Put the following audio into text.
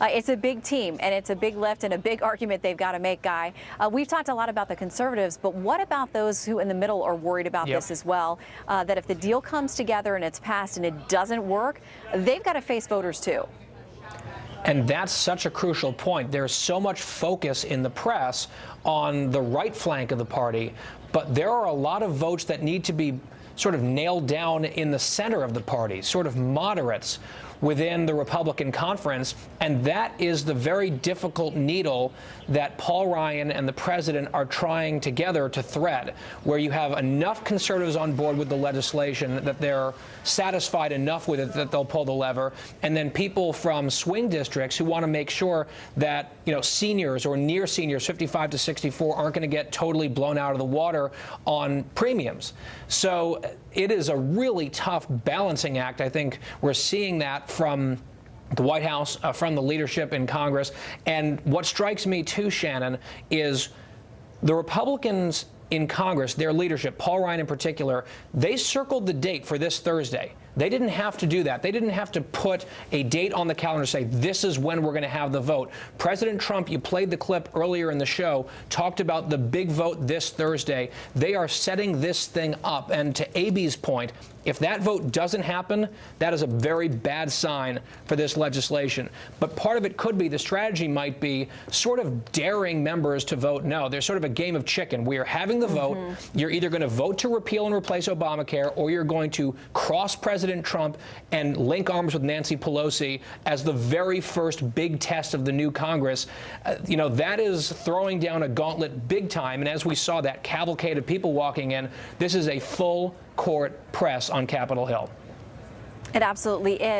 It's a big team, and it's a big lift and a big argument they've got to make, Guy. We've talked a lot about the conservatives, but what about those who in the middle are worried about this as well? That if the deal comes together and it's passed and it doesn't work, they've got to face voters too. And that's such a crucial point. There's so much focus in the press on the right flank of the party, but there are a lot of votes that need to be sort of nailed down in the center of the party, sort of moderates within the Republican conference, and that is the very difficult needle that Paul Ryan and the president are trying together to thread, where you have enough conservatives on board with the legislation that they're satisfied enough with it that they'll pull the lever, and then people from swing districts who want to make sure that, you know, seniors or near seniors, 55 to 64, aren't going to get totally blown out of the water on premiums. So it is a really tough balancing act. I think we're seeing that from the White House, from the leadership in Congress. And what strikes me, too, Shannon, is the Republicans in Congress, their leadership, Paul Ryan in particular, they circled the date for this Thursday. They didn't have to do that. They didn't have to put a date on the calendar and say, this is when we're going to have the vote. President Trump, you played the clip earlier in the show, talked about the big vote this Thursday. They are setting this thing up. And to A.B.'s point, if that vote doesn't happen, that is a very bad sign for this legislation. But part of it could be, the strategy might be sort of daring members to vote no. There's sort of a game of chicken. We are having the vote. You're either going to vote to repeal and replace Obamacare, or you're going to cross President Trump and link arms with Nancy Pelosi as the very first big test of the new Congress. You know, that is throwing down a gauntlet big time. And as we saw that cavalcade of people walking in, this is a full court press on Capitol Hill. It absolutely is.